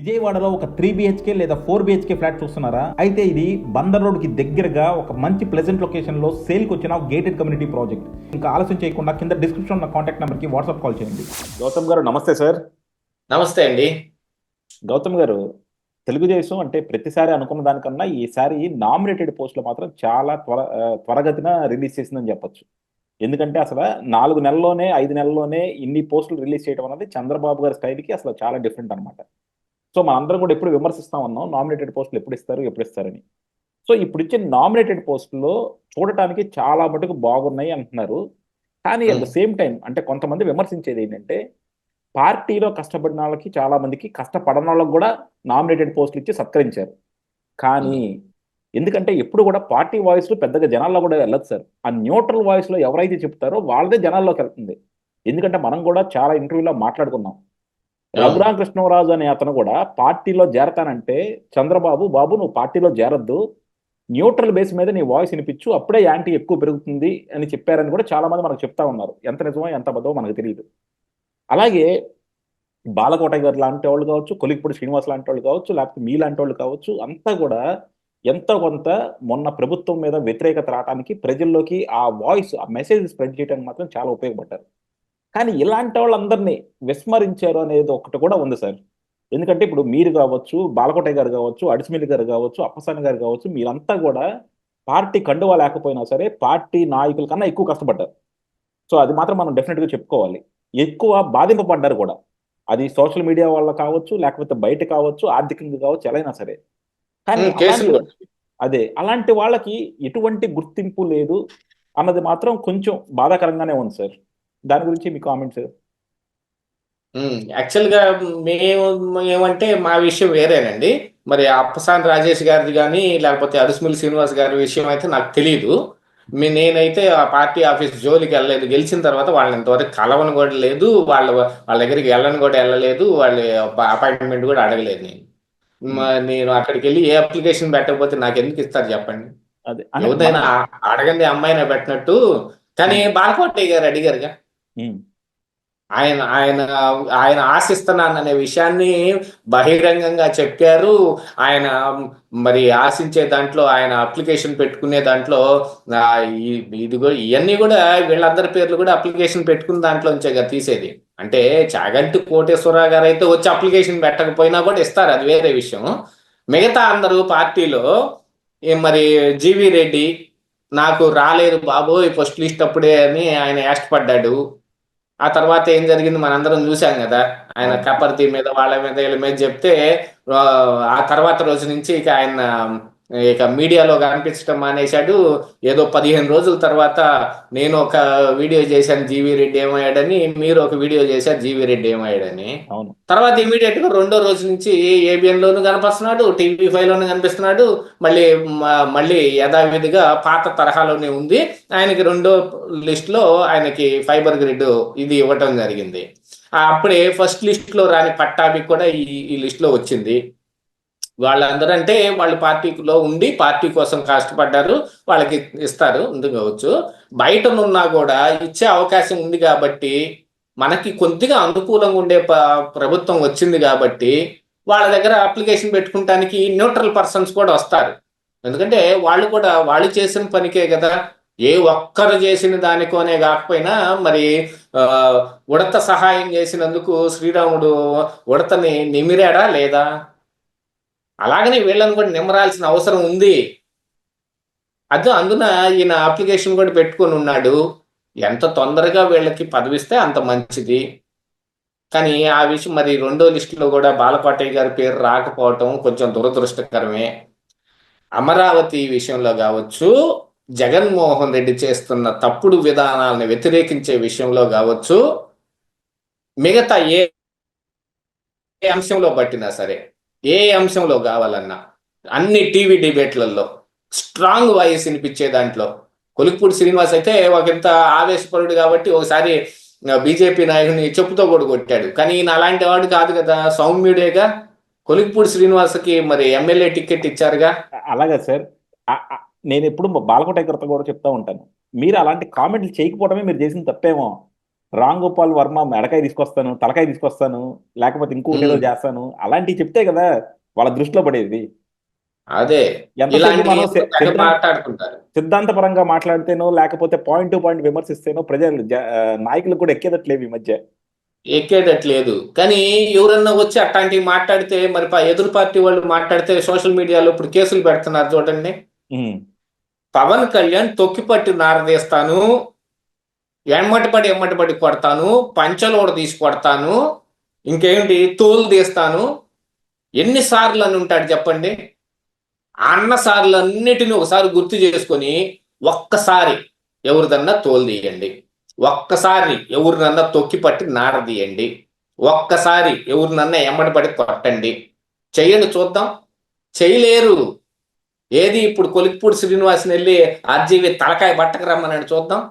విజయవాడలో ఒక 3 BHK లేదా 4 BHK ఫ్లాట్ చూస్తున్నారా? అయితే ఇది బందర్ రోడ్ కి దగ్గరగా ఒక మంచి ప్లెజెంట్ లొకేషన్ లో సేల్ కి వచ్చిన గేటెడ్ కమ్యూనిటీ ప్రాజెక్ట్. ఇంకా ఆలస్యం చేయకుండా కింద డిస్క్రిప్షన్ ఉన్న కాంటాక్ట్ నెంబర్ కి వాట్సాప్ కాల్ చేయండి. గౌతమ్ గారు నమస్తే సార్. నమస్తే అండి. గౌతమ్ గారు, తెలుగుదేశం అంటే ప్రతిసారి అనుకున్న దానికన్నా ఈసారి నామినేటెడ్ పోస్టులు మాత్రం చాలా త్వరగతిన రిలీజ్ చేసిందని చెప్పొచ్చు. ఎందుకంటే అసలు 4 నెలల్లోనే 5 నెలల్లోనే ఇన్ని పోస్టులు రిలీజ్ చేయడం అనేది చంద్రబాబు గారి స్టైల్కి అసలు చాలా డిఫరెంట్ అనమాట. సో మనందరం కూడా ఎప్పుడు విమర్శిస్తా ఉన్నాం, నామినేటెడ్ పోస్టులు ఎప్పుడు ఇస్తారని. సో ఇప్పుడు ఇచ్చే నామినేటెడ్ పోస్టుల్లో చూడటానికి చాలా మటుకు బాగున్నాయి అంటున్నారు. కానీ అట్ ద సేమ్ టైం అంటే కొంతమంది విమర్శించేది ఏంటంటే, పార్టీలో కష్టపడిన వాళ్ళకి చాలా మందికి, కష్టపడని వాళ్ళకి కూడా నామినేటెడ్ పోస్టులు ఇచ్చి సత్కరించారు. కానీ ఎందుకంటే ఎప్పుడు కూడా పార్టీ వాయిస్లు పెద్దగా జనాల్లో కూడా వెళ్ళదు సార్. ఆ న్యూట్రల్ వాయిస్లో ఎవరైతే చెప్తారో వాళ్ళదే జనాల్లోకి వెళ్తుంది. ఎందుకంటే మనం కూడా చాలా ఇంటర్వ్యూలో మాట్లాడుకున్నాం. రఘురామ కృష్ణరాజు అనే అతను కూడా పార్టీలో చేరతానంటే, చంద్రబాబు బాబు నువ్వు పార్టీలో చేరద్దు, న్యూట్రల్ బేస్ మీద నీ వాయిస్ వినిపించు, అప్పుడే యాంటీ ఎక్కువ పెరుగుతుంది అని చెప్పారని కూడా చాలా మంది మనకు చెప్తా ఉన్నారు. ఎంత నిజమో ఎంత అబద్ధమో మనకు తెలియదు. అలాగే బాలకోటయ్య గారు లాంటి వాళ్ళు కావచ్చు, కొలిక్పూడి శ్రీనివాస్ లాంటి వాళ్ళు కావచ్చు, లేకపోతే మీ లాంటి వాళ్ళు కావచ్చు, అంతా కూడా ఎంతో కొంత మొన్న ప్రభుత్వం మీద వ్యతిరేకత రావడానికి, ప్రజల్లోకి ఆ వాయిస్, ఆ మెసేజ్ స్ప్రెడ్ చేయడానికి మాత్రం చాలా ఉపయోగపడ్డారు. కానీ ఇలాంటి వాళ్ళందరినీ విస్మరించారు అనేది ఒకటి కూడా ఉంది సార్. ఎందుకంటే ఇప్పుడు మీరు కావచ్చు, బాలకోటయ్య గారు కావచ్చు, అడిసిమిల్లి గారు కావచ్చు, అప్పసాని గారు కావచ్చు, మీరంతా కూడా పార్టీ కండువా లేకపోయినా సరే పార్టీ నాయకుల కన్నా ఎక్కువ కష్టపడ్డారు. సో అది మాత్రం మనం డెఫినెట్గా చెప్పుకోవాలి. ఎక్కువ బాధింపబడ్డారు కూడా. అది సోషల్ మీడియా వల్ల కావచ్చు, లేకపోతే బయట కావచ్చు, ఆర్థికంగా కావచ్చు, ఎలా అయినా సరే. కానీ కేసులు అలాంటి వాళ్ళకి ఎటువంటి గుర్తింపు లేదు అన్నది మాత్రం కొంచెం బాధాకరంగానే ఉంది సార్. దాని గురించి మీ కామెంట్స్. యాక్చువల్గా మేము ఏమంటే మా విషయం వేరేనండి. మరి అప్పసాని రాజేష్ గారిది కానీ లేకపోతే అరుసుమిల్లి శ్రీనివాస్ గారి విషయం అయితే నాకు తెలియదు. నేనైతే ఆ పార్టీ ఆఫీస్ జోలికి వెళ్ళలేదు. గెలిచిన తర్వాత వాళ్ళని ఇంతవరకు కలవని కూడా లేదు, వాళ్ళ దగ్గరికి వెళ్ళని కూడా వెళ్ళలేదు, వాళ్ళ అపాయింట్మెంట్ కూడా అడగలేదు. నేను అక్కడికి వెళ్ళి ఏ అప్లికేషన్ పెట్టకపోతే నాకు ఎందుకు ఇస్తారు చెప్పండి? అదే ఎవరినైనా అడగండి, అమ్మాయినా పెట్టినట్టు. కానీ బాలకోటయ్య గారు అడిగారుగా, ఆయన ఆయన ఆయన ఆశిస్తున్నాననే విషయాన్ని బహిరంగంగా చెప్పారు. ఆయన మరి ఆశించే దాంట్లో, ఆయన అప్లికేషన్ పెట్టుకునే దాంట్లో ఇదిగో ఇవన్నీ కూడా వీళ్ళందరి పేర్లు కూడా అప్లికేషన్ పెట్టుకున్న దాంట్లోంచే కదా తీసేది. అంటే చాగంటి కోటేశ్వరరావు గారు అయితే వచ్చి అప్లికేషన్ పెట్టకపోయినా కూడా ఇస్తారు, అది వేరే విషయం. మిగతా అందరూ పార్టీలో మరి జీవి రెడ్డి నాకు రాలేదు బాబోయ్ ఫస్ట్ లిస్ట్ అప్పుడే అని ఆయన యాష్టపడ్డాడు. ఆ తర్వాత ఏం జరిగింది మనందరం చూసాం కదా. ఆయన కపర్తి మీద వాళ్ళ మీద వీళ్ళ మీద చెప్తే ఆ తర్వాత రోజు నుంచి ఇక ఆయన ఇక మీడియాలో కనిపించడం మానేశాడు. ఏదో 15 రోజుల తర్వాత నేను ఒక వీడియో చేశాను జీవీ రెడ్డి ఏమయ్యాడని, మీరు ఒక వీడియో చేశారు జీవీ రెడ్డి ఏమయ్యాడని. తర్వాత ఇమీడియట్ గా రెండో రోజు నుంచి ఏబిఎన్ లోను కనిపిస్తున్నాడు, టీవీ5 లోను కనిపిస్తున్నాడు. మళ్ళీ మళ్ళీ యథావిధిగా పాత తరహాలోనే ఉంది. ఆయనకి రెండో లిస్ట్ లో ఆయనకి ఫైబర్ గ్రిడ్ ఇది ఇవ్వటం జరిగింది. అప్పుడే ఫస్ట్ లిస్ట్ లో రాని పట్టాభి కూడా ఈ లిస్ట్ లో వచ్చింది. వాళ్ళందరూ అంటే వాళ్ళు పార్టీలో ఉండి పార్టీ కోసం కష్టపడ్డారు, వాళ్ళకి ఇస్తారు కావచ్చు. బయటనున్నా కూడా ఇచ్చే అవకాశం ఉంది కాబట్టి, మనకి కొద్దిగా అనుకూలంగా ఉండే ప్రభుత్వం వచ్చింది కాబట్టి వాళ్ళ దగ్గర అప్లికేషన్ పెట్టుకుంటానికి న్యూట్రల్ పర్సన్స్ కూడా వస్తారు. ఎందుకంటే వాళ్ళు కూడా వాళ్ళు చేసిన పనికే కదా, ఏ ఒక్కరు చేసిన దానికోనే కాకపోయినా మరి ఉడత సహాయం చేసినందుకు శ్రీరాముడు ఉడతని నిమిరాడా లేదా? అలాగనే వీళ్ళని కూడా నిమ్మరాల్సిన అవసరం ఉంది. అందున ఈయన అప్లికేషన్ కూడా పెట్టుకొని ఉన్నాడు. ఎంత తొందరగా వీళ్ళకి పదవిస్తే అంత మంచిది. కానీ ఆ విషయం మరి రెండో లిస్టులో కూడా బాలకోటయ్య గారి పేరు రాకపోవటం కొంచెం దురదృష్టకరమే. అమరావతి విషయంలో కావచ్చు, జగన్మోహన్ రెడ్డి చేస్తున్న తప్పుడు విధానాలను వ్యతిరేకించే విషయంలో కావచ్చు, మిగతా ఏ అంశంలో పట్టినా సరే, ఏ అంశంలో కావాలన్నా అన్ని టీవీ డిబేట్లలో స్ట్రాంగ్ వాయిస్ వినిపించే దాంట్లో కొలిక్పూడి శ్రీనివాస్ అయితే ఒకంత ఆవేశపరుడు కాబట్టి ఒకసారి బీజేపీ నాయకుని చెప్పుతో కూడా కొట్టాడు. కానీ ఈయన అలాంటి వాడు కాదు కదా, సౌమ్యుడేగా. కొలిక్పూడి శ్రీనివాస్కి మరి ఎమ్మెల్యే టికెట్ ఇచ్చారుగా. అలాగే సార్. నేను ఎప్పుడు బాలకోటయ్య గారితో కూడా చెప్తా ఉంటాను, మీరు అలాంటి కామెంట్లు చేయకపోవడమే మీరు చేసిన తప్పేమో. రామ్ గోపాల్ వర్మ మెడకాయ తీసుకొస్తాను, తలకాయ తీసుకొస్తాను, లేకపోతే ఇంకొకటి ఏదో ఉమ్, చేస్తాను, అలాంటివి చెప్తే కదా వాళ్ళ దృష్టిలో పడేది. అదే ఎంతసేపు ఇలాంటి మనం ఎప్పుడు తెగ మాట్లాడుకుంటారు. సిద్ధాంతపరంగా మాట్లాడితేనో లేకపోతే పాయింట్ టు పాయింట్ విమర్శిస్తేనో ప్రజలు నాయకులు కూడా ఎక్కేదట్లేవు ఈ మధ్య. ఎక్కేటట్లేదు. కానీ ఎవరన్నా వచ్చి అట్లాంటివి మాట్లాడితే మరి ఎదురు పార్టీ వాళ్ళు మాట్లాడితే సోషల్ మీడియాలో ఇప్పుడు కేసులు పెడుతున్నారు చూడండి. ఉమ్, పవన్ కళ్యాణ్ తొక్కిపట్టి నారదీస్తాను, ఎమ్మటి పడి కొడతాను, పంచలోడ తీసి కొడతాను, ఇంకేంటి తోలు తీస్తాను, ఎన్నిసార్లు అని ఉంటాడు చెప్పండి. ఆ అన్న సార్లు అన్నిటిని ఒకసారి గుర్తు చేసుకొని ఒక్కసారి ఎవరిదన్నా తోలు తీయండి, ఒక్కసారి ఎవరినన్నా తొక్కి పట్టి నారదీయండి, ఒక్కసారి ఎవరినన్నా ఎమ్మడి పడి కొట్టండి, చెయ్యండి చూద్దాం. చేయలేరు. ఏది ఇప్పుడు కొలిక్పూడి శ్రీనివాస్ని వెళ్ళి ఆర్జీవి తలకాయ బట్టకు రమ్మన్నాడు చూద్దాం.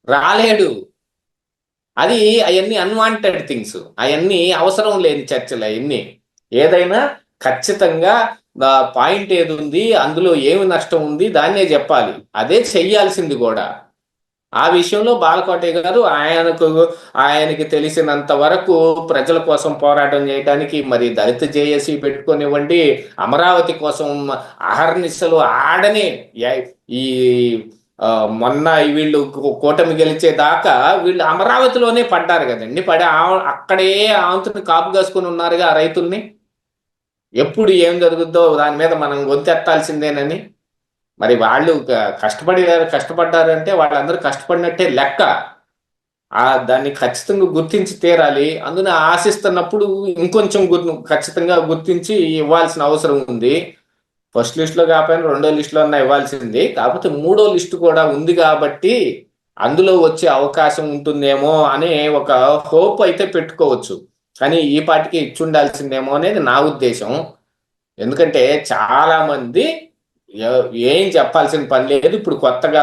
రాలేడు. అది అవన్నీ అన్వాంటెడ్ థింగ్స్, అవన్నీ అవసరం లేని చర్చలు అవన్నీ. ఏదైనా ఖచ్చితంగా పాయింట్ ఏది ఉంది, అందులో ఏమి నష్టం ఉంది, దాన్నే చెప్పాలి. అదే చెయ్యాల్సింది కూడా. ఆ విషయంలో బాలకోటయ్య గారు ఆయనకి తెలిసినంత వరకు ప్రజల కోసం పోరాటం చేయడానికి మరి దళిత జేఏసీ పెట్టుకొనివ్వండి, అమరావతి కోసం అహర్నిశలు ఆడని ఈ మొన్న వీళ్ళు కూటమి గెలిచేదాకా వీళ్ళు అమరావతిలోనే పడ్డారు కదండి. పడి అక్కడే ఆంతుని కాపు కాసుకొని ఉన్నారుగా ఆ రైతుల్ని. ఎప్పుడు ఏం జరుగుద్దో దాని మీద మనం గొంతెత్తాల్సిందేనని. మరి వాళ్ళు కష్టపడ్డారంటే వాళ్ళందరూ కష్టపడినట్టే లెక్క. దాన్ని ఖచ్చితంగా గుర్తించి తీరాలి. అందున ఆశిస్తున్నప్పుడు ఇంకొంచెం ఖచ్చితంగా గుర్తించి ఇవ్వాల్సిన అవసరం ఉంది. ఫస్ట్ లిస్ట్లో కాకపోయినా రెండో లిస్టులో అన్నా ఇవ్వాల్సింది. కాకపోతే మూడో లిస్టు కూడా ఉంది కాబట్టి అందులో వచ్చే అవకాశం ఉంటుందేమో అనే ఒక హోప్ అయితే పెట్టుకోవచ్చు. కానీ ఈ పాటికి ఇచ్చి ఉండాల్సిందేమో అనేది నా ఉద్దేశం. ఎందుకంటే చాలా మంది ఏం చెప్పాల్సిన పని లేదు. ఇప్పుడు కొత్తగా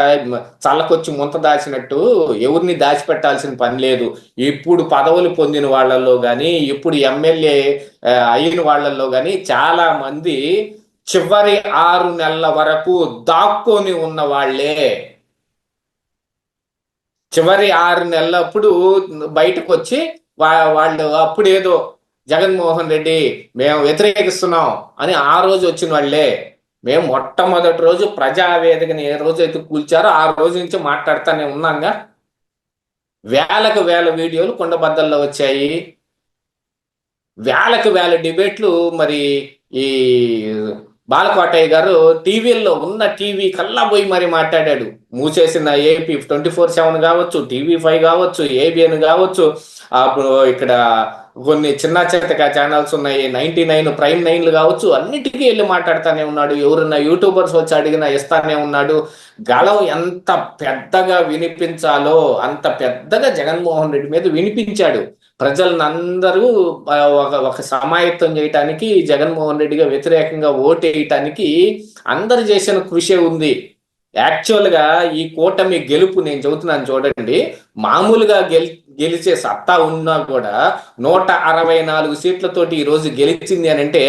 చల్లకొచ్చి ముంత దాచినట్టు ఎవరిని దాచిపెట్టాల్సిన పని లేదు. ఇప్పుడు పదవులు పొందిన వాళ్ళల్లో కానీ, ఇప్పుడు ఎమ్మెల్యే అయిన వాళ్ళల్లో కానీ చాలా మంది చివరి 6 నెలల వరకు దాక్కొని ఉన్న వాళ్ళే. చివరి 6 నెలలప్పుడు బయటకు వచ్చి వాళ్ళు అప్పుడు ఏదో జగన్మోహన్ రెడ్డి మేము వ్యతిరేకిస్తున్నాం అని ఆ రోజు వచ్చిన వాళ్ళే. మేము మొట్టమొదటి రోజు ప్రజావేదికని ఏ రోజైతే కూల్చారో ఆ రోజు నుంచి మాట్లాడుతూనే ఉన్నాంగా. వేలకు వేల వీడియోలు కుండబద్దల్లో వచ్చాయి, వేలకు వేల డిబేట్లు. మరి ఈ బాలకోటయ్య గారు టీవీల్లో ఉన్న టీవీ కల్లా పోయి మరి మాట్లాడాడు. మూసేసిన ఏపీ 24/7 కావచ్చు, టీవీ5 కావచ్చు, ఏబిఎన్ కావచ్చు, అప్పుడు ఇక్కడ కొన్ని చిన్న చితక ఛానల్స్ ఉన్నాయి, 99 ప్రైమ్ 9లు కావచ్చు, అన్నిటికీ వెళ్ళి మాట్లాడుతూనే ఉన్నాడు. ఎవరన్నా యూట్యూబర్స్ వచ్చి అడిగినా ఇస్తానే ఉన్నాడు. గళం ఎంత పెద్దగా వినిపించాలో అంత పెద్దగా జగన్మోహన్ రెడ్డి మీద వినిపించాడు. ప్రజలను అందరూ ఒక సమాయత్తం చేయటానికి, జగన్మోహన్ రెడ్డిగా వ్యతిరేకంగా ఓటేయటానికి అందరు చేసిన కృషి ఉంది. యాక్చువల్గా ఈ కూటమి గెలుపు నేను చెబుతున్నాను చూడండి, మామూలుగా గెలిచే సత్తా ఉన్నా కూడా 164 సీట్లతోటి ఈ రోజు గెలిచింది అని అంటే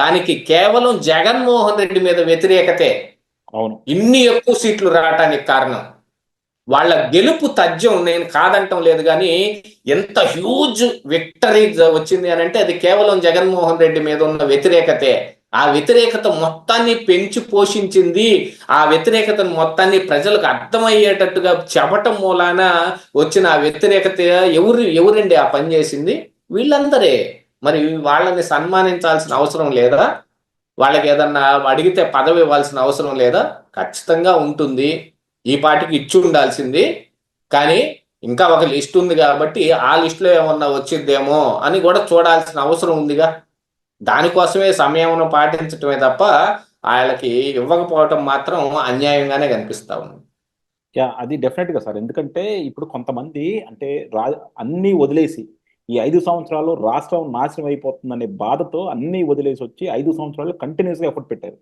దానికి కేవలం జగన్మోహన్ రెడ్డి మీద వ్యతిరేకతే అవును. ఇన్ని ఎక్కువ సీట్లు రావటానికి కారణం. వాళ్ళ గెలుపు తథ్యం నేను కాదంటం లేదు, కానీ ఎంత హ్యూజ్ విక్టరీ వచ్చింది అని అంటే అది కేవలం జగన్మోహన్ రెడ్డి మీద ఉన్న వ్యతిరేకతే. ఆ వ్యతిరేకత మొత్తాన్ని పెంచి పోషించింది. ఆ వ్యతిరేకతను మొత్తాన్ని ప్రజలకు అర్థమయ్యేటట్టుగా చెప్పటం మూలాన వచ్చిన ఆ వ్యతిరేకత ఎవరండి ఆ పని చేసింది? వీళ్ళందరే. మరి వాళ్ళని సన్మానించాల్సిన అవసరం లేదా? వాళ్ళకి ఏదన్నా అడిగితే పదవి ఇవ్వాల్సిన అవసరం లేదా? ఖచ్చితంగా ఉంటుంది. ఈ పాటికి ఇచ్చి ఉండాల్సింది. కానీ ఇంకా ఒక లిస్ట్ ఉంది కాబట్టి ఆ లిస్టులో ఏమన్నా వచ్చిద్దేమో అని కూడా చూడాల్సిన అవసరం ఉందిగా. దానికోసమే సమయం పాటించటమే తప్ప వాళ్ళకి ఇవ్వకపోవటం మాత్రం అన్యాయంగానే కనిపిస్తా ఉంది. అది డెఫినెట్ గా సార్. ఎందుకంటే ఇప్పుడు కొంతమంది అంటే అన్ని వదిలేసి ఈ 5 సంవత్సరాలు రాష్ట్రం నాశనం అయిపోతుందనే బాధతో అన్ని వదిలేసి వచ్చి 5 సంవత్సరాలు కంటిన్యూస్ గా ఎఫర్ట్ పెట్టారు.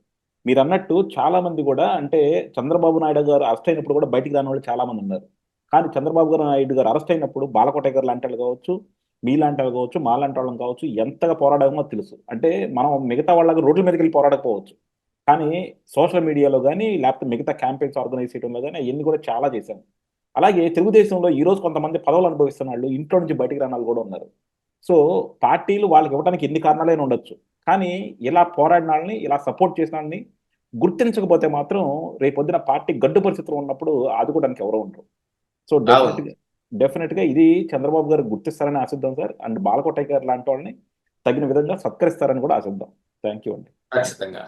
మీరు అన్నట్టు చాలా మంది కూడా అంటే చంద్రబాబు నాయుడు గారు అరెస్ట్ అయినప్పుడు కూడా బయటికి రాని వాళ్ళు చాలా మంది ఉన్నారు. కానీ చంద్రబాబు నాయుడు గారు అరెస్ట్ అయినప్పుడు బాలకోటయ్య గారు లాంటి వాళ్ళు కావచ్చు, మీలాంటి వాళ్ళు కావచ్చు, మాలాంటి వాళ్ళం కావచ్చు, ఎంతగా పోరాడామో తెలుసు. అంటే మనం మిగతా వాళ్ళకి రోడ్ల మీదకి వెళ్ళి పోరాడకపోవచ్చు, కానీ సోషల్ మీడియాలో కానీ లేకపోతే మిగతా క్యాంపెయిన్స్ ఆర్గనైజ్ చేయడంలో కానీ అవన్నీ కూడా చాలా చేశాం. అలాగే తెలుగుదేశంలో ఈ రోజు కొంతమంది పదవులు అనుభవిస్తున్న వాళ్ళు ఇంట్లో నుంచి బయటికి రాని వాళ్ళు కూడా ఉన్నారు. సో పార్టీలు వాళ్ళకి ఇవ్వడానికి ఎన్ని కారణాలైనా ఉండొచ్చు, కానీ ఇలా పోరాడిన వాళ్ళని, ఇలా సపోర్ట్ చేసిన వాళ్ళని గుర్తించకపోతే మాత్రం రేపొద్దున పార్టీ గడ్డు పరిస్థితుల్లో ఉన్నప్పుడు ఆదుకోవడానికి ఎవరో ఉండరు. సో అవును, డెఫినెట్ గా ఇది చంద్రబాబు గారు గుర్తిస్తారని ఆశిద్దాం సార్. అండ్ బాలకోటయ్య గారు లాంటి వాళ్ళని తగిన విధంగా సత్కరిస్తారని కూడా ఆశిద్దాం. థ్యాంక్ యూ అండి. ఖచ్చితంగా.